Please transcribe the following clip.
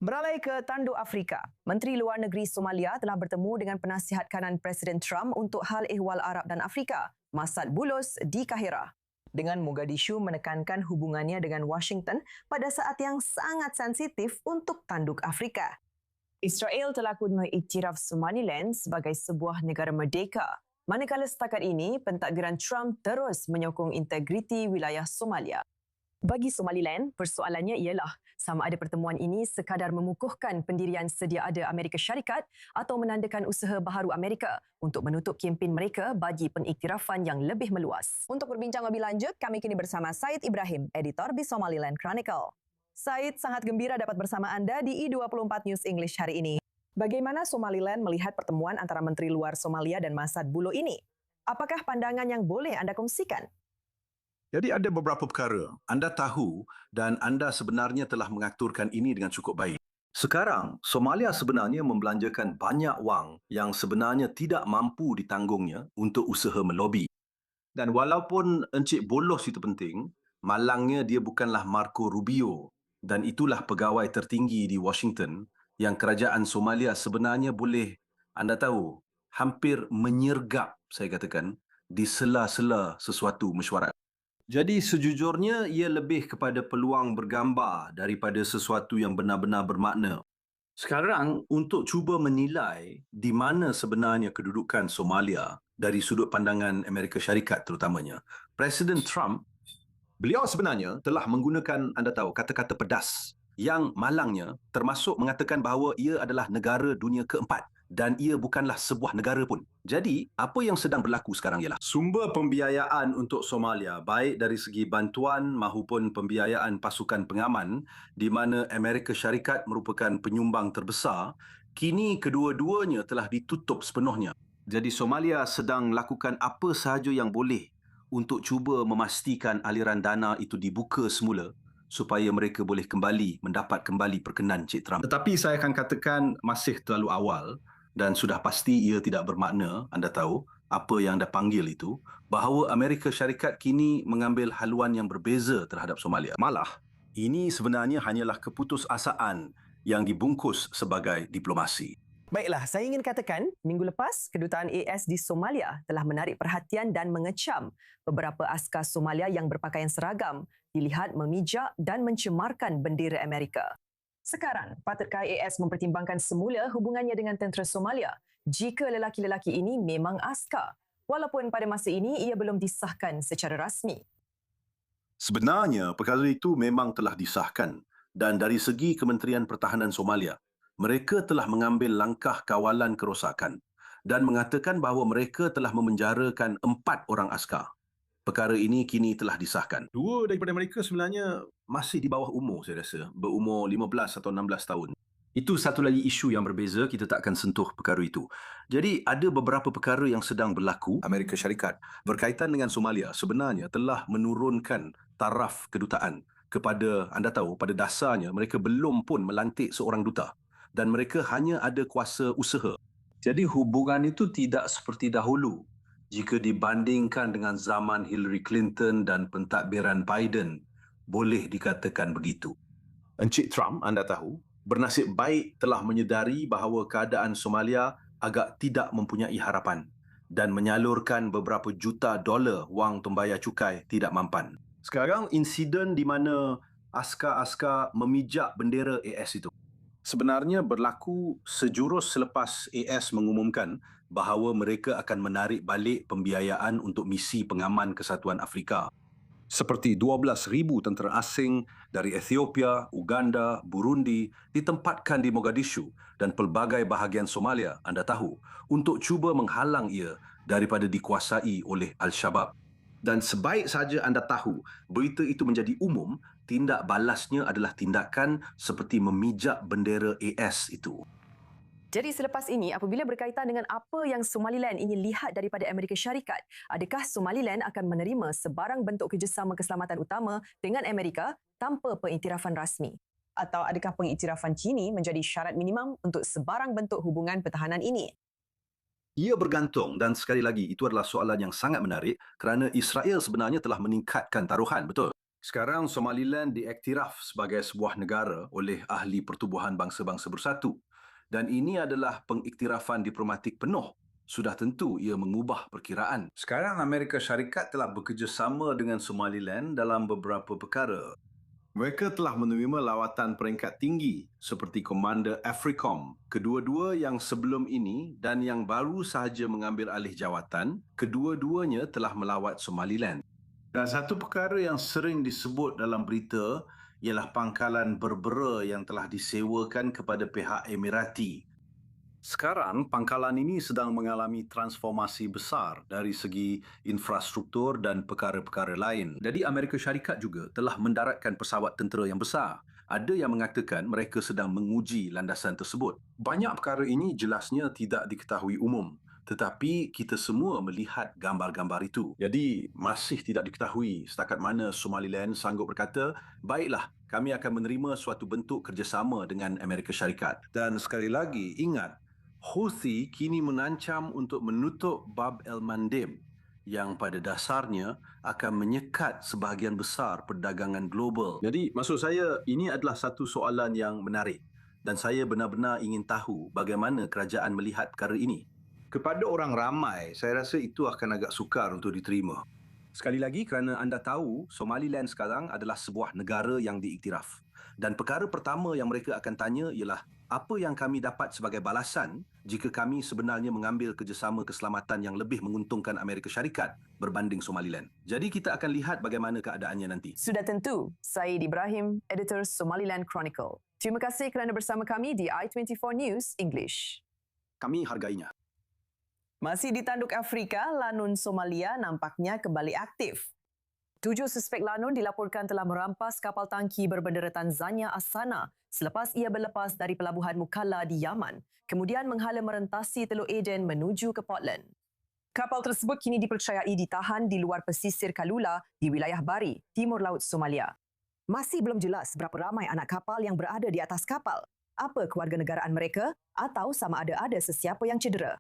Beralai ke tanduk Afrika, Menteri Luar Negeri Somalia telah bertemu dengan penasihat kanan Presiden Trump untuk hal ehwal Arab dan Afrika, Masad Bulus di Kahirah. Dengan Mogadishu menekankan hubungannya dengan Washington pada saat yang sangat sensitif untuk tanduk Afrika. Israel telah mengiktiraf Somaliland sebagai sebuah negara merdeka, manakala setakat ini pentadbiran Trump terus menyokong integriti wilayah Somalia. Bagi Somaliland, persoalannya ialah sama ada pertemuan ini sekadar mengukuhkan pendirian sedia ada Amerika Syarikat atau menandakan usaha baharu Amerika untuk menutup kempen mereka bagi pengiktirafan yang lebih meluas. Untuk berbincang lebih lanjut, kami kini bersama Said Ibrahim, editor di Somaliland Chronicle. Said, sangat gembira dapat bersama anda di I24 News English hari ini. Bagaimana Somaliland melihat pertemuan antara Menteri Luar Somalia dan Masad Bulus ini? Apakah pandangan yang boleh anda kongsikan? Jadi ada beberapa perkara anda tahu dan anda sebenarnya telah mengaturkan ini dengan cukup baik. Sekarang, Somalia sebenarnya membelanjakan banyak wang yang sebenarnya tidak mampu ditanggungnya untuk usaha melobi. Dan walaupun Encik Bolos itu penting, malangnya dia bukanlah Marco Rubio dan itulah pegawai tertinggi di Washington yang kerajaan Somalia sebenarnya boleh, anda tahu, hampir menyergap, saya katakan, di sela-sela sesuatu mesyuarat. Jadi sejujurnya ia lebih kepada peluang bergambar daripada sesuatu yang benar-benar bermakna. Sekarang untuk cuba menilai di mana sebenarnya kedudukan Somalia dari sudut pandangan Amerika Syarikat terutamanya, Presiden Trump, beliau sebenarnya telah menggunakan, anda tahu, kata-kata pedas yang malangnya termasuk mengatakan bahawa ia adalah negara dunia keempat dan ia bukanlah sebuah negara pun. Jadi, apa yang sedang berlaku sekarang ialah sumber pembiayaan untuk Somalia, baik dari segi bantuan maupun pembiayaan pasukan pengaman, di mana Amerika Syarikat merupakan penyumbang terbesar, kini kedua-duanya telah ditutup sepenuhnya. Jadi, Somalia sedang lakukan apa sahaja yang boleh untuk cuba memastikan aliran dana itu dibuka semula supaya mereka boleh mendapat kembali perkenan Cik Trump. Tetapi saya akan katakan masih terlalu awal dan sudah pasti ia tidak bermakna, anda tahu, apa yang anda panggil itu, bahawa Amerika Syarikat kini mengambil haluan yang berbeza terhadap Somalia. Malah, ini sebenarnya hanyalah keputusasaan yang dibungkus sebagai diplomasi. Baiklah, saya ingin katakan, minggu lepas, Kedutaan AS di Somalia telah menarik perhatian dan mengecam beberapa askar Somalia yang berpakaian seragam dilihat memijak dan mencemarkan bendera Amerika. Sekarang, patutkah AS mempertimbangkan semula hubungannya dengan tentera Somalia jika lelaki-lelaki ini memang askar, walaupun pada masa ini ia belum disahkan secara rasmi? Sebenarnya, perkara itu memang telah disahkan dan dari segi Kementerian Pertahanan Somalia, mereka telah mengambil langkah kawalan kerosakan dan mengatakan bahawa mereka telah memenjarakan 4 orang askar. Perkara ini kini telah disahkan. 2 daripada mereka sebenarnya masih di bawah umur, saya rasa. Berumur 15 atau 16 tahun. Itu satu lagi isu yang berbeza, kita tak akan sentuh perkara itu. Jadi ada beberapa perkara yang sedang berlaku. Amerika Syarikat berkaitan dengan Somalia sebenarnya telah menurunkan taraf kedutaan kepada, anda tahu, pada dasarnya mereka belum pun melantik seorang duta. Dan mereka hanya ada kuasa usaha. Jadi hubungan itu tidak seperti dahulu jika dibandingkan dengan zaman Hillary Clinton dan pentadbiran Biden, boleh dikatakan begitu. Encik Trump, anda tahu, bernasib baik telah menyedari bahawa keadaan Somalia agak tidak mempunyai harapan dan menyalurkan beberapa juta dolar wang tembayar cukai tidak mampan. Sekarang insiden di mana askar-askar memijak bendera AS itu sebenarnya berlaku sejurus selepas AS mengumumkan bahawa mereka akan menarik balik pembiayaan untuk misi pengaman Kesatuan Afrika. Seperti 12,000 tentera asing dari Ethiopia, Uganda, Burundi ditempatkan di Mogadishu dan pelbagai bahagian Somalia, anda tahu, untuk cuba menghalang ia daripada dikuasai oleh Al-Shabaab. Dan sebaik saja anda tahu berita itu menjadi umum, tindak balasnya adalah tindakan seperti memijak bendera AS itu. Jadi selepas ini, apabila berkaitan dengan apa yang Somaliland ingin lihat daripada Amerika Syarikat, adakah Somaliland akan menerima sebarang bentuk kerjasama keselamatan utama dengan Amerika tanpa pengiktirafan rasmi? Atau adakah pengiktirafan kini menjadi syarat minimum untuk sebarang bentuk hubungan pertahanan ini? Ia bergantung dan sekali lagi itu adalah soalan yang sangat menarik kerana Israel sebenarnya telah meningkatkan taruhan, betul? Sekarang Somaliland diiktiraf sebagai sebuah negara oleh Ahli Pertubuhan Bangsa-Bangsa Bersatu dan ini adalah pengiktirafan diplomatik penuh. Sudah tentu ia mengubah perkiraan. Sekarang Amerika Syarikat telah bekerjasama dengan Somaliland dalam beberapa perkara. Mereka telah menerima lawatan peringkat tinggi seperti Komander AFRICOM. Kedua-dua yang sebelum ini dan yang baru sahaja mengambil alih jawatan, kedua-duanya telah melawat Somaliland. Dan satu perkara yang sering disebut dalam berita ialah pangkalan berbera yang telah disewakan kepada pihak Emirati. Sekarang, pangkalan ini sedang mengalami transformasi besar dari segi infrastruktur dan perkara-perkara lain. Jadi Amerika Syarikat juga telah mendaratkan pesawat tentera yang besar. Ada yang mengatakan mereka sedang menguji landasan tersebut. Banyak perkara ini jelasnya tidak diketahui umum. Tetapi kita semua melihat gambar-gambar itu. Jadi masih tidak diketahui setakat mana Somaliland sanggup berkata, baiklah, kami akan menerima suatu bentuk kerjasama dengan Amerika Syarikat. Dan sekali lagi, ingat, Houthi kini menancam untuk menutup Bab el-Mandeb yang pada dasarnya akan menyekat sebahagian besar perdagangan global. Jadi maksud saya, ini adalah satu soalan yang menarik dan saya benar-benar ingin tahu bagaimana kerajaan melihat perkara ini. Kepada orang ramai, saya rasa itu akan agak sukar untuk diterima. Sekali lagi kerana anda tahu, Somaliland sekarang adalah sebuah negara yang diiktiraf. Dan perkara pertama yang mereka akan tanya ialah apa yang kami dapat sebagai balasan jika kami sebenarnya mengambil kerjasama keselamatan yang lebih menguntungkan Amerika Syarikat berbanding Somaliland. Jadi kita akan lihat bagaimana keadaannya nanti. Sudah tentu, Said Ibrahim, editor Somaliland Chronicle. Terima kasih kerana bersama kami di I24 News English. Kami hargainya. Masih di tanduk Afrika, Lanun Somalia nampaknya kembali aktif. 7 suspek Lanun dilaporkan telah merampas kapal tangki berbendera Tanzania Asana selepas ia berlepas dari pelabuhan Mukalla di Yaman, kemudian menghala merentasi Teluk Aden menuju ke Portland. Kapal tersebut kini dipercayai ditahan di luar pesisir Kalula di wilayah Bari, timur laut Somalia. Masih belum jelas berapa ramai anak kapal yang berada di atas kapal, apa kewarganegaraan mereka atau sama ada sesiapa yang cedera.